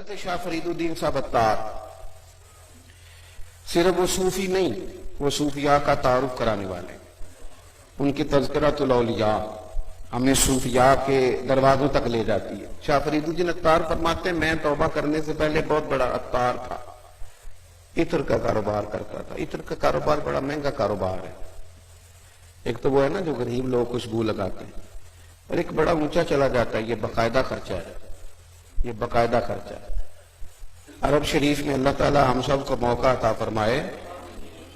حضرت شاہ فرید الدین صاحب عطار صرف وہ صوفی نہیں، وہ صوفیاء کا تعارف کرانے والے، ان کی تذکرۃ الاولیاء ہمیں صوفیاء کے دروازوں تک لے جاتی ہے۔ شاہ فرید الدین عطار فرماتے ہیں میں توبہ کرنے سے پہلے بہت بڑا عطار تھا، عطر کا کاروبار کرتا تھا۔ عطر کا کاروبار بڑا مہنگا کاروبار ہے، ایک تو وہ ہے نا جو غریب لوگ خوشبو لگاتے ہیں، اور ایک بڑا اونچا چلا جاتا ہے، یہ باقاعدہ خرچہ ہے، یہ باقاعدہ خرچہ ہے۔ عرب شریف میں اللہ تعالی ہم سب کو موقع عطا فرمائے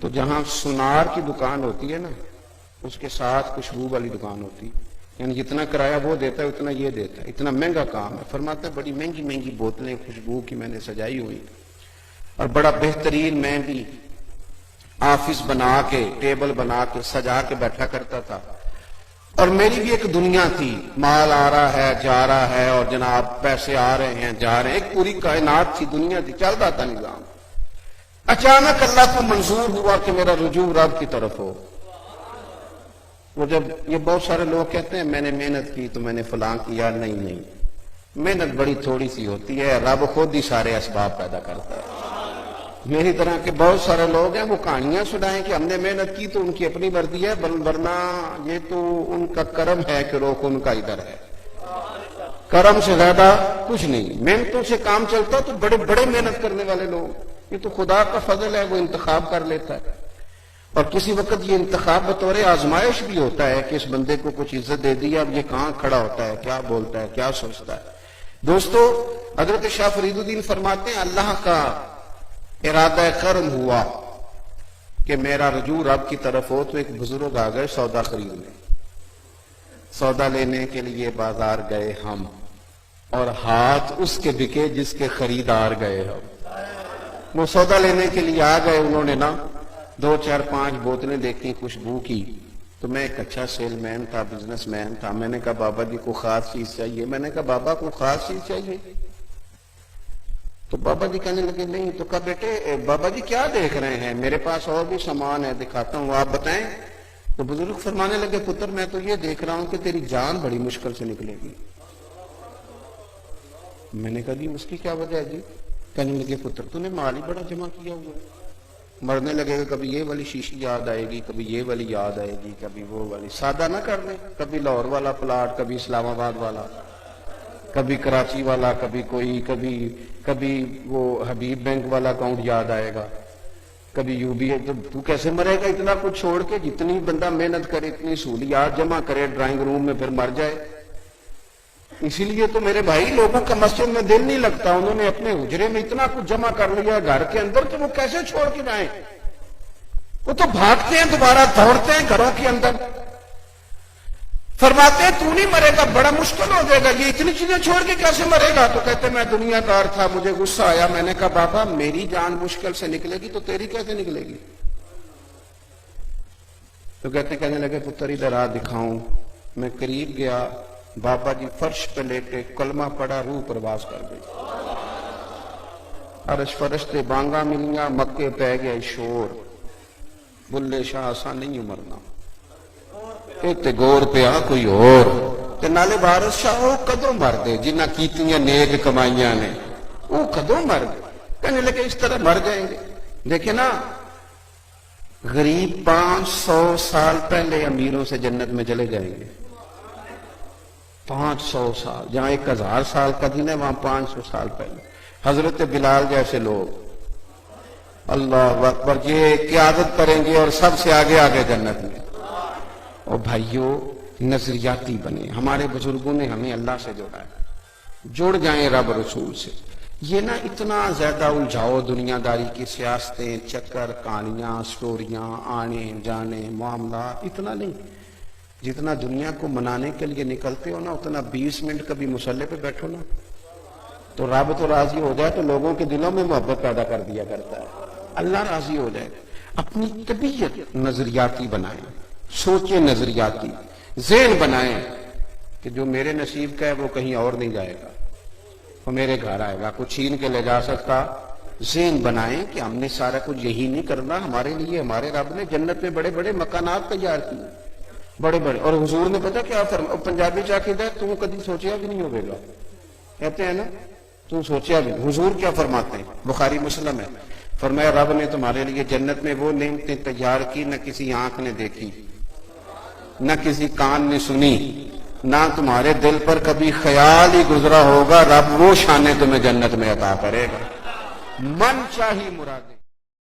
تو جہاں سنار کی دکان ہوتی ہے نا، اس کے ساتھ خوشبو والی دکان ہوتی ہے، یعنی جتنا کرایہ وہ دیتا ہے اتنا یہ دیتا ہے، اتنا مہنگا کام ہے۔ فرماتا ہے بڑی مہنگی مہنگی بوتلیں خوشبو کی میں نے سجائی ہوئی، اور بڑا بہترین میں بھی آفس بنا کے ٹیبل بنا کے سجا کے بیٹھا کرتا تھا، اور میری بھی ایک دنیا تھی، مال آ رہا ہے جا رہا ہے، اور جناب پیسے آ رہے ہیں جا رہے ہیں، ایک پوری کائنات تھی، دنیا تھی، چل رہا تھا نظام۔ اچانک اللہ کو منظور ہوا کہ میرا رجوع رب کی طرف ہو۔ وہ جب یہ بہت سارے لوگ کہتے ہیں میں نے محنت کی تو میں نے فلاں کیا، نہیں، محنت بڑی تھوڑی سی ہوتی ہے، رب خود ہی سارے اسباب پیدا کرتا ہے۔ میری طرح کے بہت سارے لوگ ہیں وہ کہانیاں سنائیں کہ ہم نے محنت کی تو ان کی اپنی مرضی ہے، ورنہ یہ تو ان کا کرم ہے کہ روک ان کا ادھر ہے، کرم سے زیادہ کچھ نہیں۔ محنتوں سے کام چلتا تو بڑے بڑے محنت کرنے والے لوگ، یہ تو خدا کا فضل ہے، وہ انتخاب کر لیتا ہے، اور کسی وقت یہ انتخاب بطور آزمائش بھی ہوتا ہے کہ اس بندے کو کچھ عزت دے دی، اب یہ کہاں کھڑا ہوتا ہے، کیا بولتا ہے، کیا سوچتا ہے۔ دوستو حضرت شاہ فرید الدین فرماتے ہیں اللہ کا ارادہ کرم ہوا کہ میرا رجوع رب کی طرف ہو، تو ایک بزرگ آ گئے سودا خریدنے، سودا لینے کے لیے بازار گئے ہم، اور ہاتھ اس کے بکے جس کے خریدار گئے ہم۔ وہ سودا لینے کے لیے آ گئے، انہوں نے نا 2 4 5 بوتلیں دیکھی خوشبو کی، تو میں ایک اچھا سیل مین تھا، بزنس مین تھا، میں نے کہا بابا جی کو خاص چیز چاہیے، میں نے کہا بابا کو خاص چیز چاہیے، تو بابا جی کہنے لگے نہیں، تو کہا بیٹے بابا جی کیا دیکھ رہے ہیں، میرے پاس اور بھی سامان ہے دکھاتا ہوں، آپ بتائیں۔ تو بزرگ فرمانے لگے پتر میں تو یہ دیکھ رہا ہوں کہ تیری جان بڑی مشکل سے نکلے گی۔ میں نے کہا جی اس کی کیا وجہ ہے جی؟ کہنے لگے پتر تو نے مال ہی بڑا جمع کیا ہوا ہے، مرنے لگے گا کبھی یہ والی شیشی یاد آئے گی، کبھی یہ والی یاد آئے گی، کبھی وہ والی، سادہ نہ کر لیں، کبھی لاہور والا پلاٹ، کبھی اسلام آباد والا، کبھی کراچی والا، کبھی کوئی، کبھی وہ حبیب بینک والا اکاؤنٹ یاد آئے گا، کبھی یو بی ہے، تو کیسے مرے گا اتنا کچھ چھوڑ کے؟ جتنی بندہ محنت کرے، اتنی سہولیات جمع کرے، ڈرائنگ روم میں پھر مر جائے۔ اسی لیے تو میرے بھائی لوگوں کا مسجد میں دل نہیں لگتا، انہوں نے اپنے حجرے میں اتنا کچھ جمع کر لیا گھر کے اندر، تو وہ کیسے چھوڑ کے جائیں؟ وہ تو بھاگتے ہیں، دوبارہ دوڑتے ہیں گھروں کے اندر۔ فرماتے ہیں تو نہیں مرے گا، بڑا مشکل ہو جائے گا، یہ اتنی چیزیں چھوڑ کے کیسے مرے گا؟ تو کہتے میں دنیا دار تھا، مجھے غصہ آیا، میں نے کہا بابا میری جان مشکل سے نکلے گی تو تیری کیسے نکلے گی؟ تو کہنے لگے پتر ادھر آ دکھاؤں۔ میں قریب گیا، بابا جی فرش پہ لیٹے، کلمہ پڑا، روح پرواز کر گئی، عرش فرشتے بانگا ملیاں، مکے پہ گیا شور، بلے شاہ آسان نہیں مرنا، تے گور پہ آ کوئی اور، تے نالے بارش شاہ وہ کدوں مر دے جنہ کیتیاں نیک کمائیاں نے، وہ کدوں مر دے؟ کہنے لگے اس طرح مر جائیں گے۔ دیکھیں نا غریب 500 سال پہلے امیروں سے جنت میں چلے جائیں گے، 500 سال، جہاں 1000 سال کا دن ہے وہاں 500 سال پہلے حضرت بلال جیسے لوگ اللہ اکبر یہ قیادت کریں گے، اور سب سے آگے آگے جنت میں۔ اور بھائیوں نظریاتی بنے، ہمارے بزرگوں نے ہمیں اللہ سے جوڑا ہے، جڑ جائیں رب رسول سے۔ یہ نہ اتنا زیادہ الجھاؤ دنیا داری کی سیاستیں، چکر، کہانیاں، سٹوریاں، آنے جانے، معاملات، اتنا نہیں۔ جتنا دنیا کو منانے کے لیے نکلتے ہو نا، اتنا 20 منٹ کبھی مصلے پہ بیٹھو نا، تو رب تو راضی ہو جائے تو لوگوں کے دلوں میں محبت پیدا کر دیا کرتا ہے، اللہ راضی ہو جائے۔ اپنی طبیعت نظریاتی بنائیں، سوچیں نظریاتی، ذہن بنائیں کہ جو میرے نصیب کا ہے وہ کہیں اور نہیں جائے گا، وہ میرے گھر آئے گا، کچھ چھین کے لے جا سکتا۔ ذہن بنائیں کہ ہم نے سارا کچھ یہی نہیں کرنا، ہمارے لیے ہمارے رب نے جنت میں بڑے بڑے مکانات تیار کیے، بڑے بڑے۔ اور حضور نے پتا کیا فرمایا، پنجابی چاقیدہ ہے تو کدی سوچیا بھی نہیں ہوگا، کہتے ہیں نا تم سوچے ابھی حضور کیا فرماتے ہیں، بخاری مسلم ہے، فرمایا رب نے تمہارے لیے جنت میں وہ نعمتیں تیار کی نہ کسی آنکھ نے دیکھی، نہ کسی کان نے سنی، نہ تمہارے دل پر کبھی خیال ہی گزرا ہوگا۔ رب وہ شانیں تمہیں جنت میں عطا کرے گا، من چاہی مرادیں۔